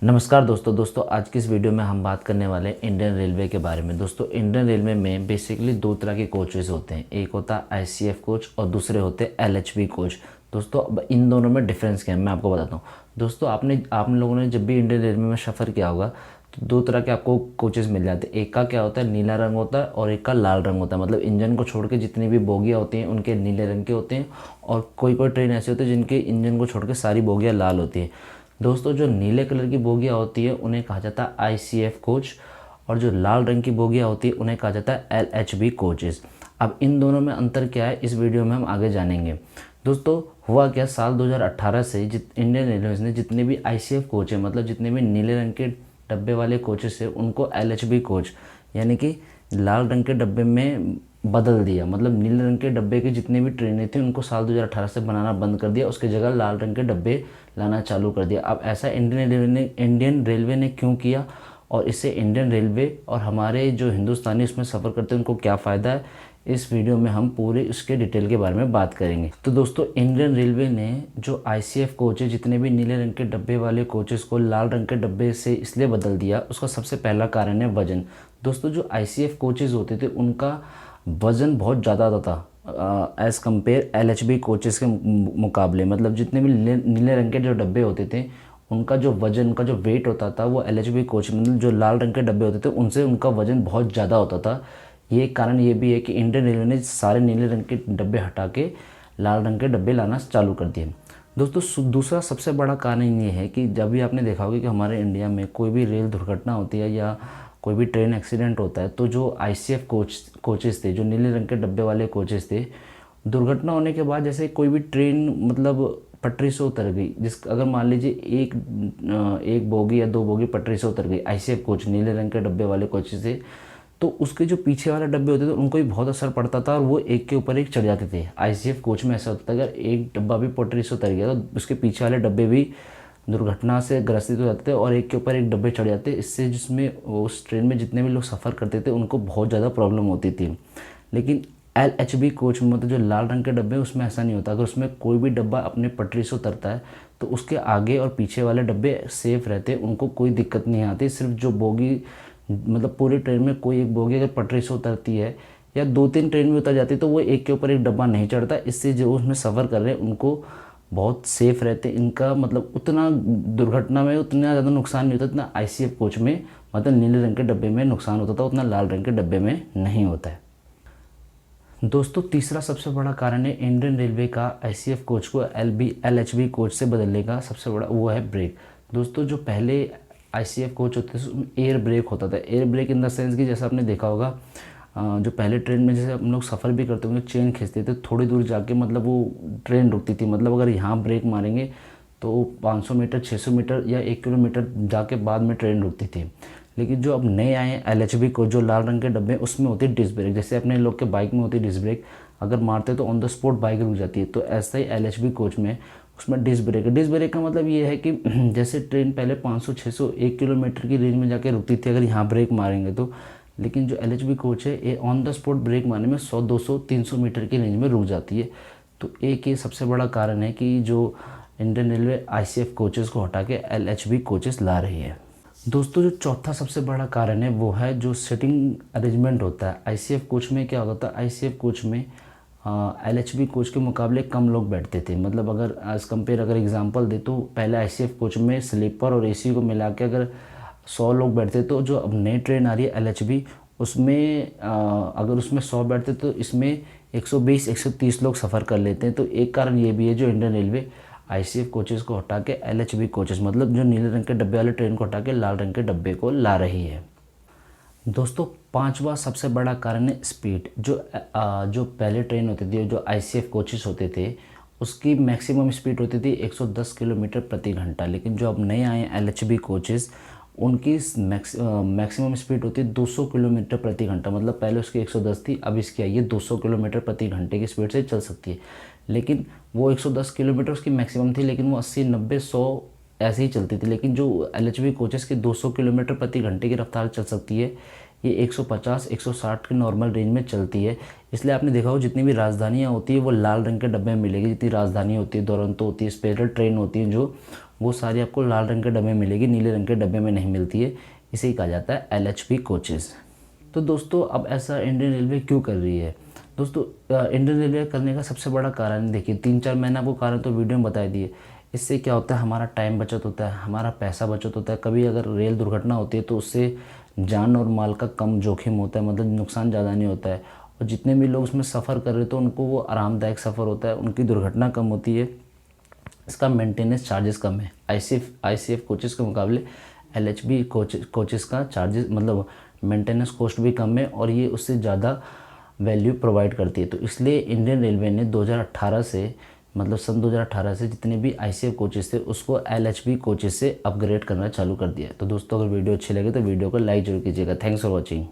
नमस्कार दोस्तों आज की इस वीडियो में हम बात करने वाले हैं इंडियन रेलवे के बारे में। दोस्तों इंडियन रेलवे में बेसिकली दो तरह के कोचेस होते हैं, एक होता है आईसीएफ कोच और दूसरे होते हैं एलएचबी कोच। दोस्तों अब इन दोनों में डिफरेंस क्या है मैं आपको बताता हूँ। दोस्तों आप लोगों ने जब भी इंडियन रेलवे में सफ़र किया होगा तो दो तरह के आपको कोचेस मिल जाते हैं। एक का क्या होता है नीला रंग होता है और एक का लाल रंग होता है। मतलब इंजन को छोड़ के जितनी भी बोगियाँ होती हैं उनके नीले रंग के होते हैं, और कोई कोई ट्रेन ऐसे होते हैं जिनके इंजन को छोड़ के सारी बोगियाँ लाल होती हैं। दोस्तों जो नीले कलर की बोगियाँ होती है उन्हें कहा जाता है आईसीएफ कोच, और जो लाल रंग की बोगियाँ होती है उन्हें कहा जाता है एलएचबी कोचेस। अब इन दोनों में अंतर क्या है इस वीडियो में हम आगे जानेंगे। दोस्तों हुआ क्या, साल 2018 से इंडियन रेलवे ने जितने भी आईसीएफ कोच है, मतलब जितने भी नीले रंग के डब्बे वाले कोचेस है, उनको एलएचबी कोच यानी कि लाल रंग के डब्बे में बदल दिया। मतलब नीले रंग के डब्बे की जितनी भी ट्रेनें थी उनको साल 2018 से बनाना बंद कर दिया, उसकी जगह लाल रंग के डब्बे लाना चालू कर दिया। अब ऐसा इंडियन रेलवे ने क्यों किया, और इससे इंडियन रेलवे और हमारे जो हिंदुस्तानी इसमें सफ़र करते हैं उनको क्या फ़ायदा है, इस वीडियो में हम पूरे इसके डिटेल के बारे में बात करेंगे। तो दोस्तों इंडियन रेलवे ने जो आईसीएफ कोच है, जितने भी नीले रंग के डब्बे वाले कोचेस को लाल रंग के डब्बे से इसलिए बदल दिया, उसका सबसे पहला कारण है वजन। दोस्तों जो आईसीएफ कोचेस होते थे उनका वज़न बहुत ज़्यादा आता था एज़ कम्पेयर एलएचबी कोचेस के मुकाबले। मतलब जितने भी नीले रंग के जो डब्बे होते थे उनका जो वज़न, उनका जो वेट होता था वो एलएचबी कोच मतलब जो लाल रंग के डब्बे होते थे उनसे उनका वज़न बहुत ज़्यादा होता था। ये कारण ये भी है कि इंडियन रेलवे ने सारे नीले रंग के डब्बे हटा के लाल रंग के डब्बे लाना चालू कर दिए। दोस्तों दूसरा सबसे बड़ा कारण ये है कि जब भी आपने देखा होगा कि हमारे इंडिया में कोई भी रेल दुर्घटना होती है या कोई भी ट्रेन एक्सीडेंट होता है, तो जो आईसीएफ कोचेस थे, जो नीले रंग के डब्बे वाले कोचेस थे, दुर्घटना होने के बाद जैसे कोई भी ट्रेन मतलब पटरी से उतर गई, अगर मान लीजिए एक बोगी या दो बोगी पटरी से उतर गई, आईसीएफ कोच नीले रंग के डब्बे वाले कोचेस थे, तो उसके जो पीछे वाले डब्बे होते थे उनको भी बहुत असर पड़ता था और वो एक के ऊपर एक चढ़ जाते थे। आईसीएफ कोच में ऐसा होता था, अगर एक डब्बा भी पटरी से उतर गया तो उसके पीछे वाले डब्बे भी दुर्घटना से ग्रसित हो जाते थे और एक के ऊपर एक डब्बे चढ़ जाते। इससे जिसमें उस ट्रेन में जितने भी लोग सफ़र करते थे उनको बहुत ज़्यादा प्रॉब्लम होती थी। लेकिन एलएचबी कोच में मतलब जो लाल रंग के डब्बे उसमें ऐसा नहीं होता। अगर उसमें कोई भी डब्बा अपने पटरी से उतरता है तो उसके आगे और पीछे वाले डब्बे सेफ रहते, उनको कोई दिक्कत नहीं आती। सिर्फ जो बोगी मतलब पूरी ट्रेन में कोई एक बोगी अगर पटरी से उतरती है या दो तीन ट्रेन में उतर जाती है तो वो एक के ऊपर एक डब्बा नहीं चढ़ता। इससे जो उसमें सफ़र कर रहे हैं उनको बहुत सेफ रहते। इनका मतलब उतना दुर्घटना में उतना ज़्यादा नुकसान नहीं होता जितना आईसीएफ कोच में मतलब नीले रंग के डब्बे में नुकसान होता था, उतना लाल रंग के डब्बे में नहीं होता है। दोस्तों तीसरा सबसे बड़ा कारण है इंडियन रेलवे का आईसीएफ कोच को एलएचबी कोच से बदलने का सबसे बड़ा, वो है ब्रेक। दोस्तों जो पहले आईसीएफ कोच होते थे उसमें एयर ब्रेक होता था। Air brake in the sense कि जैसा आपने देखा होगा जो पहले ट्रेन में जैसे हम लोग सफ़र भी करते होंगे, चेन खींचते थे थोड़ी दूर जाके, मतलब वो ट्रेन रुकती थी। मतलब अगर यहाँ ब्रेक मारेंगे तो 500 मीटर 600 मीटर या 1 किलोमीटर जाके बाद में ट्रेन रुकती थी। लेकिन जो अब नए आए हैं एलएचबी कोच जो लाल रंग के डब्बे, उसमें होती है डिस्क ब्रेक। जैसे अपने लोग के बाइक में होती है डिस्क ब्रेक, अगर मारते तो ऑन द स्पॉट बाइक रुक जाती है, तो ऐसा ही एलएचबी कोच में उसमें डिस्क ब्रेक है। डिस्क ब्रेक का मतलब ये है कि जैसे ट्रेन पहले 500 600 1 किलोमीटर की रेंज में जाके रुकती थी अगर यहाँ ब्रेक मारेंगे तो, लेकिन जो एलएचबी कोच है ये ऑन द स्पॉट ब्रेक मारने में 100 200 300 मीटर की रेंज में रुक जाती है। तो एक ये सबसे बड़ा कारण है कि जो इंडियन रेलवे आईसीएफ कोचेस को हटा के एलएचबी कोचेस ला रही है। दोस्तों जो चौथा सबसे बड़ा कारण है वो है जो सिटिंग अरेंजमेंट होता है। आईसीएफ कोच में क्या होता है, आईसीएफ कोच में एलएचबी कोच के मुकाबले कम लोग बैठते थे। मतलब अगर एज़ कम्पेयर अगर एग्जांपल दे तो पहले आईसीएफ कोच में स्लीपर और एसी को मिला के अगर 100 लोग बैठते तो जो अब नई ट्रेन आ रही है एलएचबी उसमें अगर उसमें 100 बैठते तो इसमें 120 130 लोग सफ़र कर लेते हैं। तो एक कारण ये भी है जो इंडियन रेलवे आईसीएफ कोचेस को हटा के एलएचबी कोचेस मतलब जो नीले रंग के डब्बे वाले ट्रेन को हटा के लाल रंग के डब्बे को ला रही है। दोस्तों पांचवा सबसे बड़ा कारण है स्पीड। जो पहले ट्रेन होती थी, जो आईसीएफ कोचेस होते थे, उसकी मैक्सिमम स्पीड होती थी 110 किलोमीटर प्रति घंटा। लेकिन जो अब नए आए हैं एलएचबी कोचेस उनकी मैक्सिमम स्पीड होती है 200 किलोमीटर प्रति घंटा। मतलब पहले उसकी 110 थी, अब इसकी आई है 200 किलोमीटर प्रति घंटे की स्पीड से चल सकती है। लेकिन वो 110 किलोमीटर उसकी मैक्सिमम थी, लेकिन वो 80 90 100 ऐसे ही चलती थी। लेकिन जो एलएचबी कोचेस की 200 किलोमीटर प्रति घंटे की रफ्तार चल सकती है, ये 150 160 की नॉर्मल रेंज में चलती है। इसलिए आपने देखा हो जितनी भी राजधानियाँ होती है वो लाल रंग के डब्बे में मिलेगी। जितनी राजधानी होती है, दुरंतो होती है, स्पेशल ट्रेन होती है जो, वो सारी आपको लाल रंग के डब्बे में मिलेगी, नीले रंग के डब्बे में नहीं मिलती है। इसे ही कहा जाता है LHB कोचेज़। तो दोस्तों अब ऐसा इंडियन रेलवे क्यों कर रही है? दोस्तों इंडियन रेलवे करने का सबसे बड़ा कारण देखिए, 3-4 मैंने आपको कारण तो वीडियो में बता दिए। इससे क्या होता है, हमारा टाइम बचत होता है, हमारा पैसा बचत होता है। कभी अगर रेल दुर्घटना होती है तो उससे जान और माल का कम जोखिम होता है, मतलब नुकसान ज़्यादा नहीं होता है। और जितने भी लोग उसमें सफ़र कर रहे तो उनको वो आरामदायक सफ़र होता है, उनकी दुर्घटना कम होती है। इसका मेंटेनेंस चार्जेस कम है। ICF कोचेज़ के मुकाबले LHB कोचेज़ का चार्जेस मतलब मेंटेनेंस कॉस्ट भी कम है और ये उससे ज़्यादा वैल्यू प्रोवाइड करती है। तो इसलिए इंडियन रेलवे ने 2018 से मतलब सन 2018 से जितने भी ICF कोचेज़ थे उसको LHB कोचेज़ से अपग्रेड करना चालू कर दिया है। तो दोस्तों अगर वीडियो अच्छी लगे तो वीडियो को लाइक जरूर कीजिएगा। Thanks for watching.